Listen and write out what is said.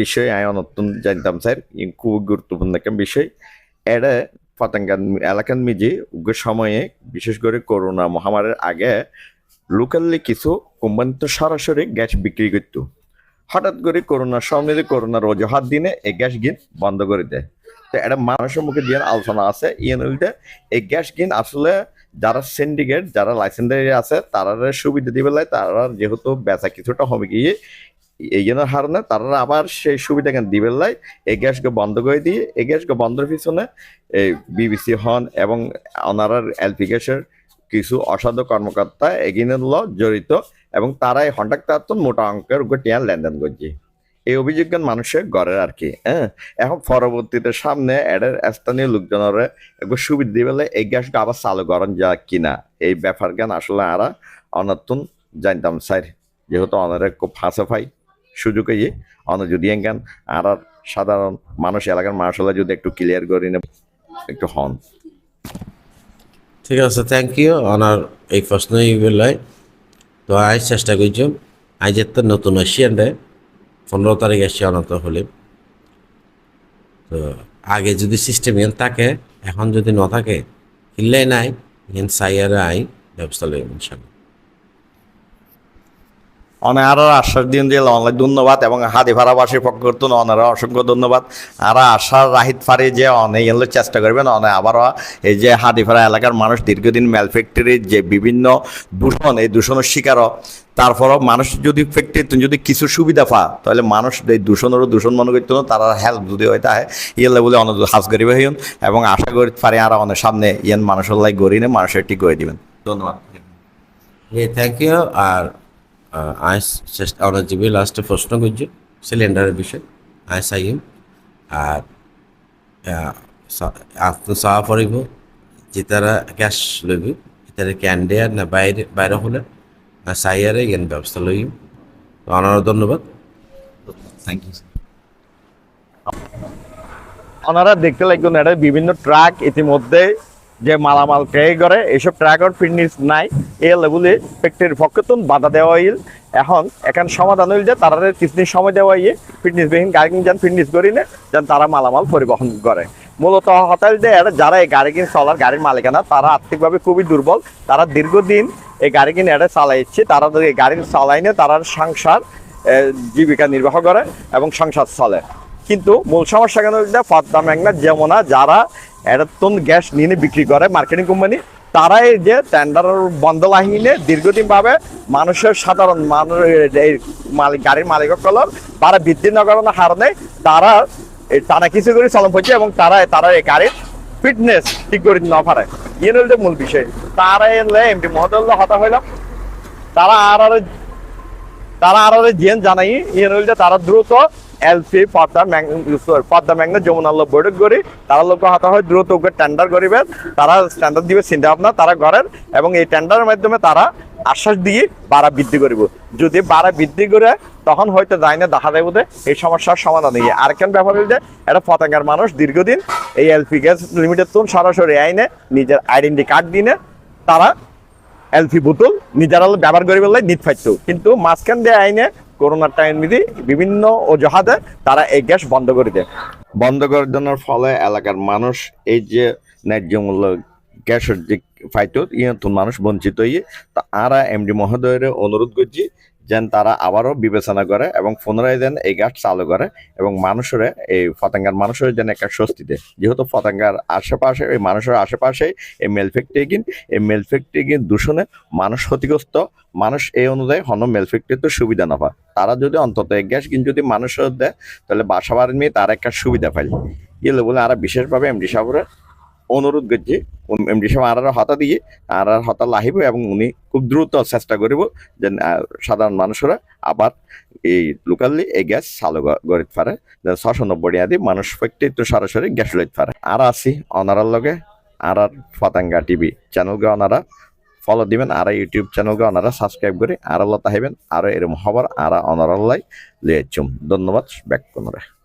বিষয় আমি নতুন জানতাম স্যার খুব গুরুত্বপূর্ণ একটা বিষয় এটা পতেঙ্গা এলাকার মিজি উগ্র সময়ে বিশেষ করে করোনা মহামারীর আগে লোকালি কিছু কোম্পানি তো সরাসরি গ্যাস বিক্রি করতো হঠাৎ করে করোনার সামনে করোনার অজুহাত দিনে এই গ্যাস গিন বন্ধ করে দেয় তো এটা মানুষের মুখে দিয়ে আলোচনা আছে ইয়ে এই গ্যাস গিন আসলে যারা সিন্ডিকেট যারা লাইসেন্সারি আছে তারা সুবিধা দিবে তারা যেহেতু বেচা কিছুটা হবে গিয়ে এই জন্য হারনে তারা আবার সেই সুবিধা কেন দিবে এই গ্যাসকে বন্ধ করে দিয়ে এই গ্যাসকে বন্ধের পিছনে এই বিবিসি হন এবং অনারার এলপি গ্যাসের কিছু অসাধু কর্মকর্তা এগিয়ে জড়িত এবং তারাই হন্ডাক্তার মোটা অঙ্কের টিয়া লেনদেন করছে এই অভিযোগ মানুষের গড়ের আর কি হ্যাঁ এখন পরবর্তীতে সামনে এদের স্থানীয় লোকজনের একবার সুবিধা দিবে এই গ্যাসটা আবার চালু করেন যা কিনা এই ব্যাপার জ্ঞান আসলে আরা অনতুন জানতাম স্যার যেহেতু অনারে খুব ফাঁসে পাই সুযোগ ইয়ে অন যদি জ্ঞান আর সাধারণ মানুষ এলাকার মানুষ হলে যদি একটু ক্লিয়ার করি না একটু হন ঠিক আছে থ্যাংক ইউ অনার এই প্রশ্নই বেলায় তো আজ চেষ্টা করছি আজ তো নতুন আসছি এন্ডে 15 তারিখ আসছি অনত হলে তো আগে যদি সিস্টেম এন থাকে এখন যদি ন থাকে কিনলে নাই এন সাইয়ারে আই ব্যবস্থা লই ইনশাআল্লাহ আরো আশ্বাস দিন দিল অনেক ধন্যবাদ এবং হাদি ভাড়াবাসীর পক্ষ করতেন অনেরা অসংখ্য ধন্যবাদ আর আশার রাহিত ফারি যে অনেক এগুলো চেষ্টা করবেন অনেক আবারও এই যে হাদি ভাড়া এলাকার মানুষ দীর্ঘদিন মেল ফ্যাক্টরির যে বিভিন্ন দূষণ এই দূষণের শিকারও তারপরও মানুষ যদি ফ্যাক্টরিতে যদি কিছু সুবিধা পা তাহলে মানুষ এই দূষণেরও দূষণ মনে করতো না তারা হেল্প যদি হয় তাহে ইয়েলে বলে অনেক হাজ করিবে হইন এবং আশা করি পারে আর অনেক সামনে ইয়েন মানুষের লাই গড়িনে মানুষের ঠিক করে দিবেন ধন্যবাদ থ্যাংক ইউ আর আইস অনার জিবি লাস্টে প্রশ্ন করছি সিলিন্ডারের বিষয় আইস আইম আর আপনার চাওয়া পড়ব যে তারা গ্যাস লইব তারা ক্যান্ডিয়ার না বাইরে বাইরে হলে না সাইয়ারে জ্ঞান ব্যবস্থা লইম তো অনার ধন্যবাদ থ্যাংক ইউ ওনারা দেখতে লাগবেন এটা বিভিন্ন ট্রাক ইতিমধ্যে যে মালামাল ক্রয় করে এইসব ট্রাকের ফিটনেস নাই এই লেভেলে ফ্যাক্টরির পক্ষতুন বাধা দেওয়া হইল এখন সমাধান হইল যে তারা কিছুদিন সময় দেওয়া হইয়ে ফিটনেস বিহীন গাড়ি যান ফিটনেস করি না যান তারা মালামাল পরিবহন করে মূলত হতাল যে যারা এই গাড়ি কিনে চলার গাড়ির মালিকানা তারা আর্থিকভাবে খুবই দুর্বল তারা দীর্ঘদিন এই গাড়ি কিনে এটা চালাইছে তারা এই গাড়ি চালাইনে তারা সংসার জীবিকা নির্বাহ করে এবং সংসার চলে কিন্তু মূল সমস্যা কেন পদ্মা মেঘনা যমুনা যারা এরতন গ্যাস নিয়ে বিক্রি করে মার্কেটিং কোম্পানি তারাই যে টেন্ডার বন্ধ লাহিনে দীর্ঘদিন ভাবে মানুষের সাধারণ মানুষ এই গাড়ির মালিকসকলের তারা বৃদ্ধি নগরণের হারণে তারা টানা কিছু করে চলন হচ্ছে এবং তারা এই গাড়ির ফিটনেস ঠিক করে না পারে ইয়ে হল মূল বিষয় তারা এলে এমডি মহোদয় হতা হইলাম তারা আর জেন জানাই ইয়ে হল যে তারা দ্রুত এলসি পদ্মা মেঘনা যমুনা বৈঠক করি তারা লোক হাতে হয় দ্রুত টেন্ডার করিবে তারা টেন্ডার দিবে চিন্তা ভাবনা তারা করেন এবং এই টেন্ডারের মাধ্যমে তারা আশ্বাস দিয়ে বাড়া বৃদ্ধি করিব যদি বাড়া বৃদ্ধি করে তখন হয়তো যায় না দেখা দেয় বোধে এই সমস্যার সমাধান হয়ে আর কেন ব্যাপার হল যে এটা পতেঙ্গার মানুষ দীর্ঘদিন এই এলপি গ্যাস লিমিটেড তো সরাসরি আইনে নিজের আইডেন্টি কার্ড দিনে তারা এলপি বোতল নিজেরা ব্যবহার করি বললে নিট ফাইত কিন্তু মাঝখান দিয়ে আইনে করোনার টাইম মিলি বিভিন্ন অজুহাতে তারা এই গ্যাস বন্ধ করে দেয় বন্ধ করে দেওয়ার ফলে এলাকার মানুষ এই যে ন্যায্য মূল্য গ্যাসের যে ফাইট মানুষ বঞ্চিত হয়ে তা আরা এমডি মহোদয়ের অনুরোধ করছি যেন তারা আবারও বিবেচনা করে এবং পুনরায় যেন এই গ্যাস চালু করে এবং মানুষের এই পতেঙ্গার মানুষের যেন একটা স্বস্তি দেয় যেহেতু পতেঙ্গার আশেপাশে এই মানুষের আশেপাশে এই মেল ফ্যাক্টরি দূষণে মানুষ ক্ষতিগ্রস্ত মানুষ এই অনুযায়ী মেল ফ্যাক্টরি তো সুবিধা না পায় তারা যদি অন্তত এই গ্যাস কিন্তু যদি মানুষের দেয় তাহলে বাসা বাড়ি নিয়ে তারা একটা সুবিধা পায় এগুলো বলে আর বিশেষভাবে এমডি সাহেবের অনুরোধ করছি এমডি সাহেব আর হতা দিয়ে আর হতা লাহিব এবং উনি খুব দ্রুত চেষ্টা করিব যে সাধারণ মানুষরা আবার এই লোকালি এই গ্যাস চালু করিতে পারে 690 টাকা দিয়ে মানুষ ফ্যাক্টরি সরাসরি গ্যাস লইতে পারে আর আছি অনারার লগে আর পতেঙ্গা টিভি চ্যানেলকে ওনারা ফলো দিবেন আর ইউটিউব চ্যানেলকে ওনারা সাবস্ক্রাইব করে আর লতা হইবেন আর এরকম খবর আর অনারাল্লাই লিয়ে ধন্যবাদ ব্যাক পুনরায়